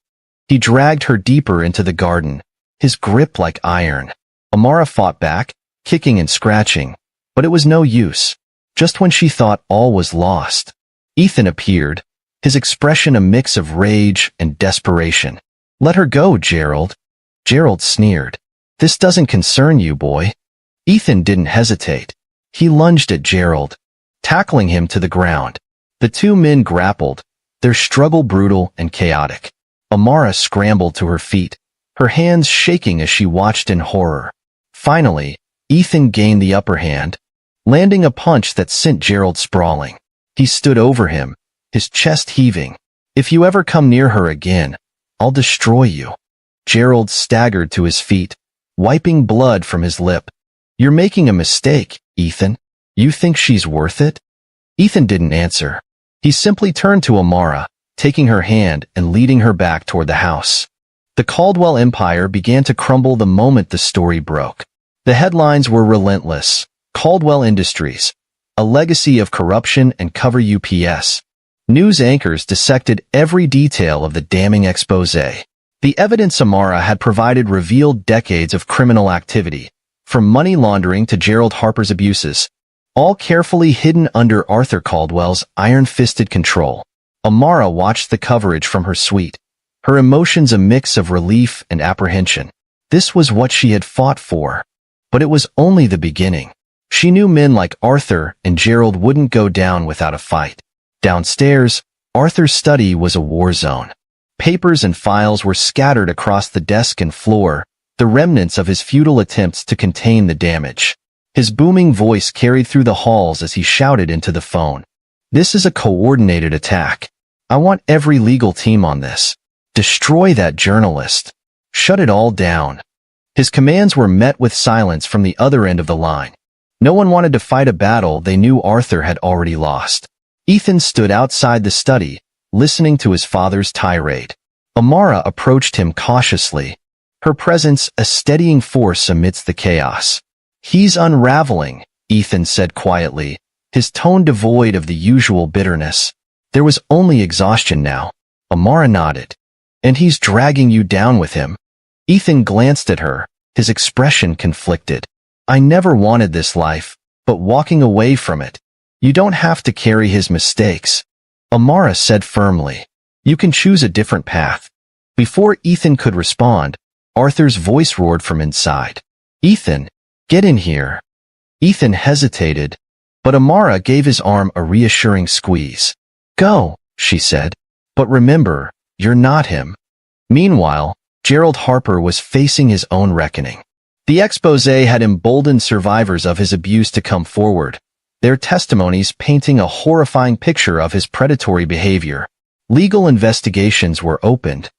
He dragged her deeper into the garden, his grip like iron. Amara fought back, kicking and scratching, but it was no use. Just when she thought all was lost, Ethan appeared, his expression a mix of rage and desperation. Let her go, Gerald. Gerald sneered. This doesn't concern you, boy. Ethan didn't hesitate. He lunged at Gerald, tackling him to the ground. The two men grappled, their struggle brutal and chaotic. Amara scrambled to her feet, her hands shaking as she watched in horror. Finally, Ethan gained the upper hand, landing a punch that sent Gerald sprawling. He stood over him, his chest heaving. If you ever come near her again, I'll destroy you. Gerald staggered to his feet, wiping blood from his lip. You're making a mistake, Ethan. You think she's worth it? Ethan didn't answer. He simply turned to Amara, taking her hand and leading her back toward the house. The Caldwell empire began to crumble the moment the story broke. The headlines were relentless. Caldwell Industries, a legacy of corruption and cover UPS. News anchors dissected every detail of the damning exposé. The evidence Amara had provided revealed decades of criminal activity, from money laundering to Gerald Harper's abuses, all carefully hidden under Arthur Caldwell's iron-fisted control. Amara watched the coverage from her suite, her emotions a mix of relief and apprehension. This was what she had fought for. But it was only the beginning. She knew men like Arthur and Gerald wouldn't go down without a fight. Downstairs, Arthur's study was a war zone. Papers and files were scattered across the desk and floor, the remnants of his futile attempts to contain the damage. His booming voice carried through the halls as he shouted into the phone. This is a coordinated attack. I want every legal team on this. Destroy that journalist. Shut it all down. His commands were met with silence from the other end of the line. No one wanted to fight a battle they knew Arthur had already lost. Ethan stood outside the study, listening to his father's tirade. Amara approached him cautiously, her presence a steadying force amidst the chaos. "He's unraveling," Ethan said quietly, his tone devoid of the usual bitterness. There was only exhaustion now. Amara nodded. "And he's dragging you down with him." Ethan glanced at her, his expression conflicted. "I never wanted this life, but walking away from it. You don't have to carry his mistakes," Amara said firmly. "You can choose a different path." Before Ethan could respond, Arthur's voice roared from inside. "Ethan, get in here." Ethan hesitated, but Amara gave his arm a reassuring squeeze. "Go," she said. "But remember, you're not him." Meanwhile, Gerald Harper was facing his own reckoning. The exposé had emboldened survivors of his abuse to come forward, their testimonies painting a horrifying picture of his predatory behavior. Legal investigations were opened,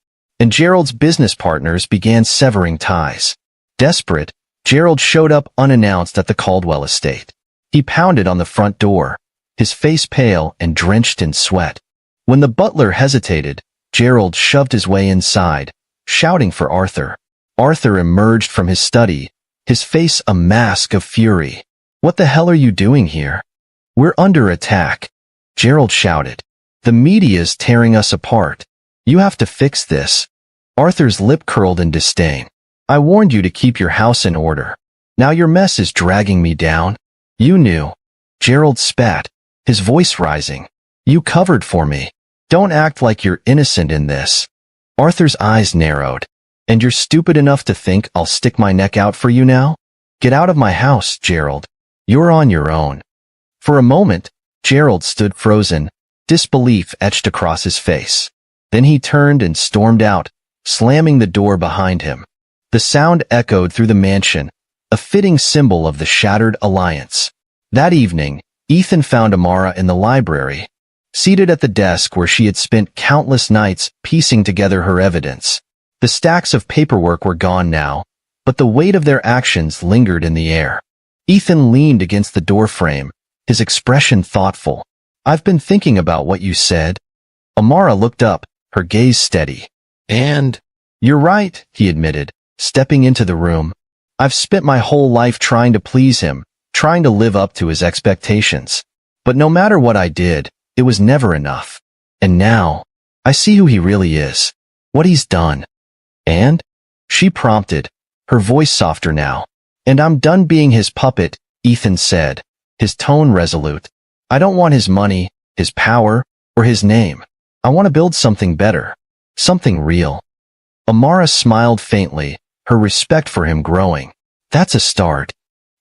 and Gerald's business partners began severing ties. Desperate, Gerald showed up unannounced at the Caldwell estate. He pounded on the front door, his face pale and drenched in sweat. When the butler hesitated, Gerald shoved his way inside, shouting for Arthur. Arthur emerged from his study, his face a mask of fury. "What the hell are you doing here?" "We're under attack," Gerald shouted. "The media's tearing us apart. You have to fix this." Arthur's lip curled in disdain. "I warned you to keep your house in order. Now your mess is dragging me down." "You knew." Gerald spat, his voice rising. "You covered for me. Don't act like you're innocent in this." Arthur's eyes narrowed. "And you're stupid enough to think I'll stick my neck out for you now? Get out of my house, Gerald. You're on your own." For a moment, Gerald stood frozen, disbelief etched across his face. Then he turned and stormed out, slamming the door behind him. The sound echoed through the mansion, a fitting symbol of the shattered alliance. That evening, Ethan found Amara in the library, seated at the desk where she had spent countless nights piecing together her evidence. The stacks of paperwork were gone now, but the weight of their actions lingered in the air. Ethan leaned against the doorframe, his expression thoughtful. "I've been thinking about what you said." Amara looked up, her gaze steady. "And?" "You're right," he admitted, stepping into the room. "I've spent my whole life trying to please him, trying to live up to his expectations. But no matter what I did, it was never enough. And now, I see who he really is, what he's done." "And?" she prompted, her voice softer now. "And I'm done being his puppet," Ethan said, his tone resolute. "I don't want his money, his power, or his name. I want to build something better, something real." Amara smiled faintly, her respect for him growing. "That's a start."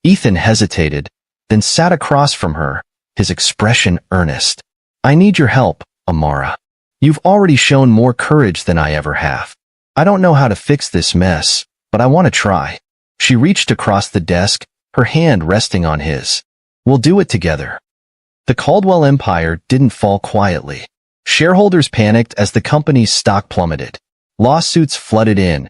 Ethan hesitated, then sat across from her, his expression earnest. "I need your help, Amara. You've already shown more courage than I ever have. I don't know how to fix this mess, but I want to try." She reached across the desk, her hand resting on his. "We'll do it together." The Caldwell empire didn't fall quietly. Shareholders panicked as the company's stock plummeted. Lawsuits flooded in,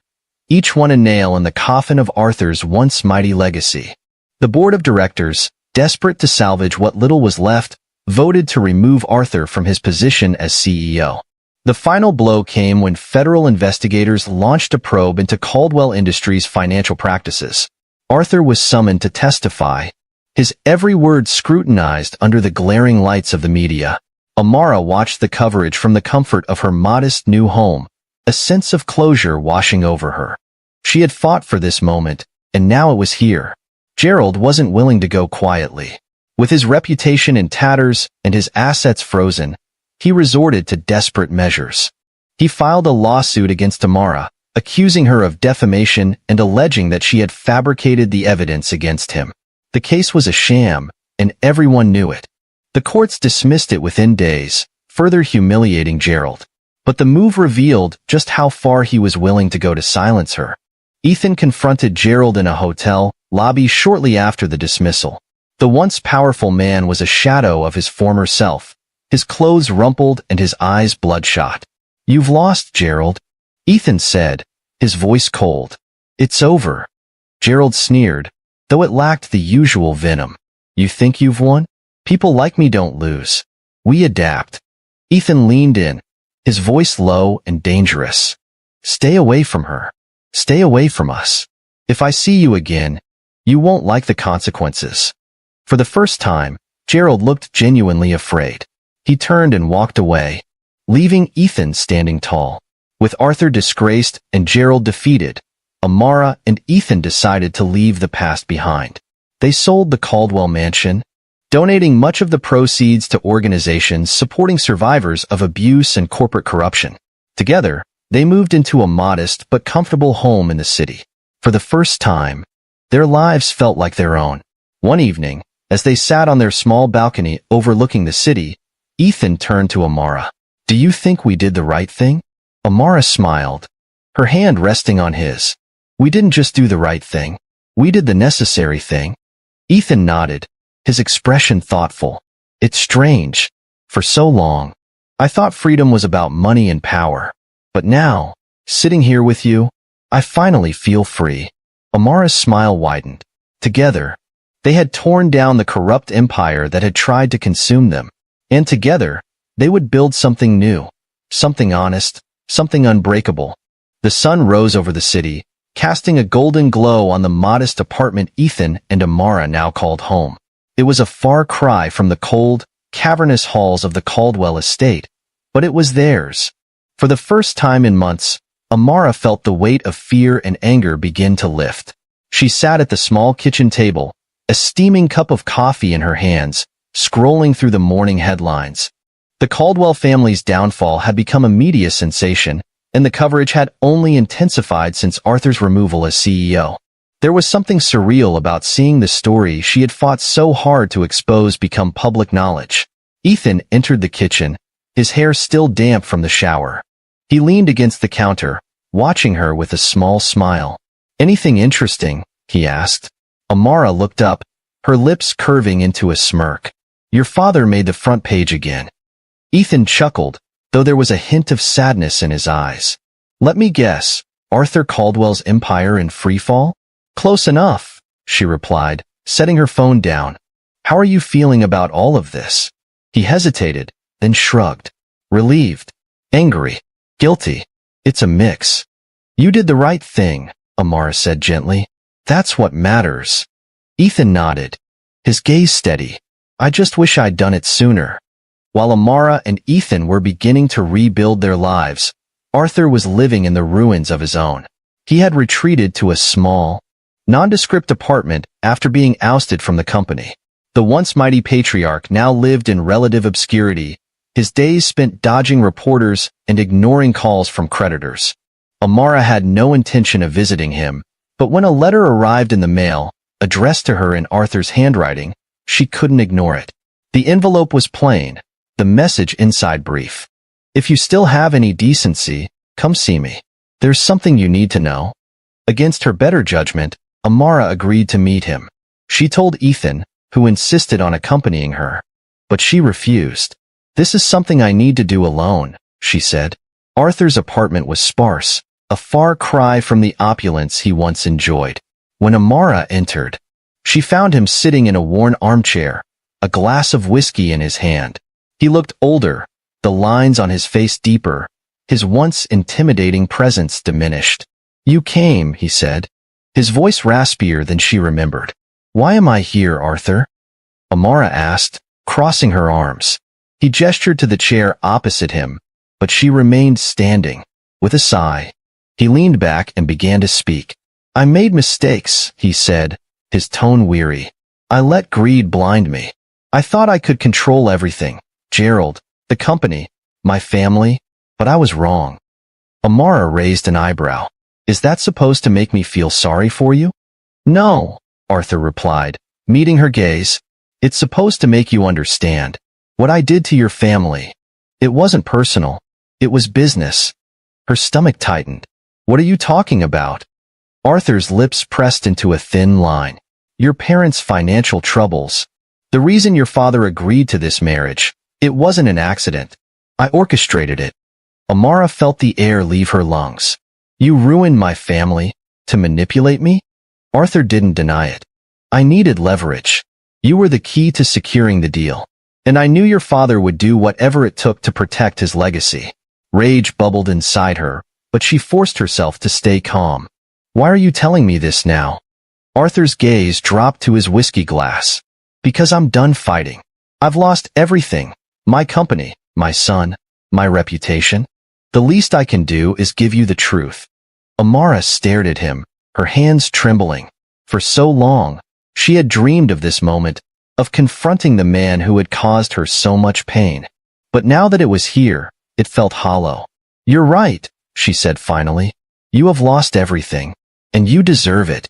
each one a nail in the coffin of Arthur's once mighty legacy. The board of directors, desperate to salvage what little was left, voted to remove Arthur from his position as CEO. The final blow came when federal investigators launched a probe into Caldwell Industries' financial practices. Arthur was summoned to testify, his every word scrutinized under the glaring lights of the media. Amara watched the coverage from the comfort of her modest new home, a sense of closure washing over her. She had fought for this moment, and now it was here. Gerald wasn't willing to go quietly. With his reputation in tatters and his assets frozen, he resorted to desperate measures. He filed a lawsuit against Amara, accusing her of defamation and alleging that she had fabricated the evidence against him. The case was a sham, and everyone knew it. The courts dismissed it within days, further humiliating Gerald. But the move revealed just how far he was willing to go to silence her. Ethan confronted Gerald in a hotel lobby shortly after the dismissal. The once powerful man was a shadow of his former self, his clothes rumpled and his eyes bloodshot. "You've lost, Gerald," Ethan said, his voice cold. "It's over." Gerald sneered, though it lacked the usual venom. "You think you've won? People like me don't lose. We adapt." Ethan leaned in, his voice low and dangerous. "Stay away from her. Stay away from us. If I see you again, you won't like the consequences." For the first time, Gerald looked genuinely afraid. He turned and walked away, leaving Ethan standing tall. With Arthur disgraced and Gerald defeated, Amara and Ethan decided to leave the past behind. They sold the Caldwell mansion, donating much of the proceeds to organizations supporting survivors of abuse and corporate corruption. Together, they moved into a modest but comfortable home in the city. For the first time, their lives felt like their own. One evening, as they sat on their small balcony overlooking the city, Ethan turned to Amara. "Do you think we did the right thing?" Amara smiled, her hand resting on his. "We didn't just do the right thing. We did the necessary thing." Ethan nodded, his expression thoughtful. "It's strange. For so long, I thought freedom was about money and power. But now, sitting here with you, I finally feel free." Amara's smile widened. Together, they had torn down the corrupt empire that had tried to consume them. And together, they would build something new, something honest, something unbreakable. The sun rose over the city, casting a golden glow on the modest apartment Ethan and Amara now called home. It was a far cry from the cold, cavernous halls of the Caldwell estate, but it was theirs. For the first time in months, Amara felt the weight of fear and anger begin to lift. She sat at the small kitchen table, a steaming cup of coffee in her hands, scrolling through the morning headlines. The Caldwell family's downfall had become a media sensation, and the coverage had only intensified since Arthur's removal as CEO. There was something surreal about seeing the story she had fought so hard to expose become public knowledge. Ethan entered the kitchen, his hair still damp from the shower. He leaned against the counter, watching her with a small smile. "Anything interesting?" he asked. Amara looked up, her lips curving into a smirk. "Your father made the front page again." Ethan chuckled, though there was a hint of sadness in his eyes. "Let me guess, Arthur Caldwell's empire in freefall?" "Close enough," she replied, setting her phone down. "How are you feeling about all of this?" He hesitated, then shrugged. "Relieved, angry, guilty. It's a mix." "You did the right thing," Amara said gently. "That's what matters." Ethan nodded, his gaze steady. "I just wish I'd done it sooner." While Amara and Ethan were beginning to rebuild their lives, Arthur was living in the ruins of his own. He had retreated to a small, nondescript apartment after being ousted from the company. The once mighty patriarch now lived in relative obscurity, his days spent dodging reporters and ignoring calls from creditors. Amara had no intention of visiting him, but when a letter arrived in the mail, addressed to her in Arthur's handwriting, she couldn't ignore it. The envelope was plain, the message inside brief. "If you still have any decency, come see me. There's something you need to know." Against her better judgment, Amara agreed to meet him. She told Ethan, who insisted on accompanying her. But she refused. "This is something I need to do alone," she said. Arthur's apartment was sparse, a far cry from the opulence he once enjoyed. When Amara entered, she found him sitting in a worn armchair, a glass of whiskey in his hand. He looked older, the lines on his face deeper, his once intimidating presence diminished. "You came," he said, his voice raspier than she remembered. "Why am I here, Arthur?" Amara asked, crossing her arms. He gestured to the chair opposite him, but she remained standing. With a sigh, he leaned back and began to speak. "I made mistakes," he said, his tone weary. "I let greed blind me. I thought I could control everything. Gerald, the company, my family, but I was wrong." Amara raised an eyebrow. "Is that supposed to make me feel sorry for you?" "No," Arthur replied, meeting her gaze. "It's supposed to make you understand. What I did to your family. It wasn't personal. It was business." Her stomach tightened. "What are you talking about?" Arthur's lips pressed into a thin line. "Your parents' financial troubles. The reason your father agreed to this marriage. It wasn't an accident. I orchestrated it. Amara felt the air leave her lungs. You ruined my family to manipulate me? Arthur didn't deny it. I needed leverage. You were the key to securing the deal. And I knew your father would do whatever it took to protect his legacy. Rage bubbled inside her, but she forced herself to stay calm. Why are you telling me this now? Arthur's gaze dropped to his whiskey glass. Because I'm done fighting. I've lost everything. My company, my son, my reputation. The least I can do is give you the truth. Amara stared at him, her hands trembling. For so long, she had dreamed of this moment, of confronting the man who had caused her so much pain. But now that it was here, it felt hollow. You're right, she said finally. You have lost everything, and you deserve it.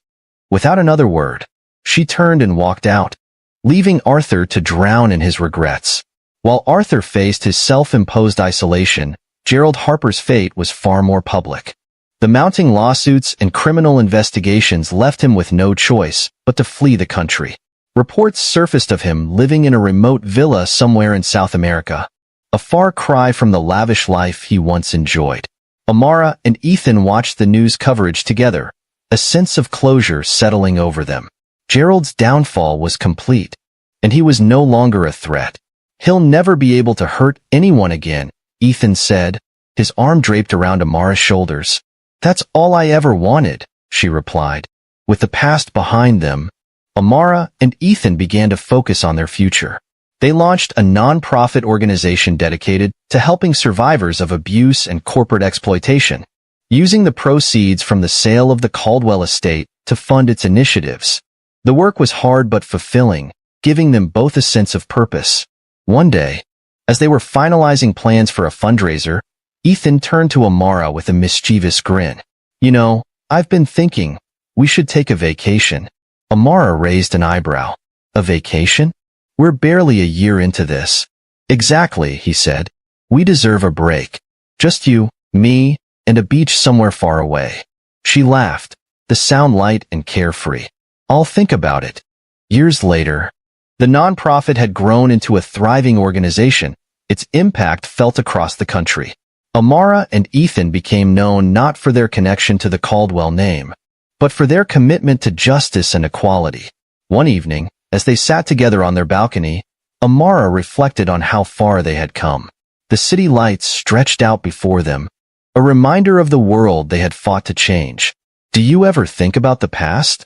Without another word, she turned and walked out, leaving Arthur to drown in his regrets. While Arthur faced his self-imposed isolation, Gerald Harper's fate was far more public. The mounting lawsuits and criminal investigations left him with no choice but to flee the country. Reports surfaced of him living in a remote villa somewhere in South America, a far cry from the lavish life he once enjoyed. Amara and Ethan watched the news coverage together, a sense of closure settling over them. Gerald's downfall was complete, and he was no longer a threat. He'll never be able to hurt anyone again, Ethan said, his arm draped around Amara's shoulders. That's all I ever wanted, she replied. With the past behind them, Amara and Ethan began to focus on their future. They launched a non-profit organization dedicated to helping survivors of abuse and corporate exploitation, using the proceeds from the sale of the Caldwell estate to fund its initiatives. The work was hard but fulfilling, giving them both a sense of purpose. One day, as they were finalizing plans for a fundraiser, Ethan turned to Amara with a mischievous grin. You know, I've been thinking, we should take a vacation. Amara raised an eyebrow. A vacation? We're barely a year into this. Exactly, he said. We deserve a break. Just you, me, and a beach somewhere far away. She laughed, the sound light and carefree. I'll think about it. Years later, the nonprofit had grown into a thriving organization, its impact felt across the country. Amara and Ethan became known not for their connection to the Caldwell name, but for their commitment to justice and equality. One evening, as they sat together on their balcony, Amara reflected on how far they had come. The city lights stretched out before them, a reminder of the world they had fought to change. Do you ever think about the past?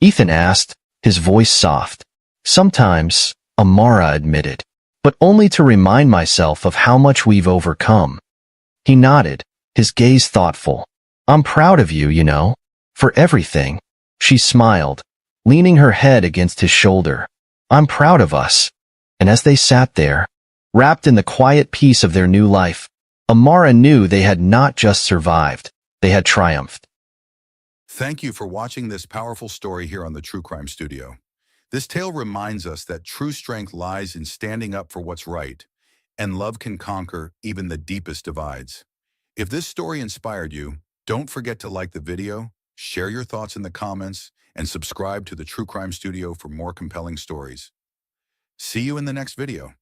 Ethan asked, his voice soft. Sometimes, Amara admitted, but only to remind myself of how much we've overcome. He nodded, his gaze thoughtful. I'm proud of you, you know, for everything. She smiled, leaning her head against his shoulder. I'm proud of us. And as they sat there, wrapped in the quiet peace of their new life, Amara knew they had not just survived, they had triumphed. Thank you for watching this powerful story here on the True Crime Studio. This tale reminds us that true strength lies in standing up for what's right, and love can conquer even the deepest divides. If this story inspired you, don't forget to like the video, share your thoughts in the comments, and subscribe to the True Crime Studio for more compelling stories. See you in the next video.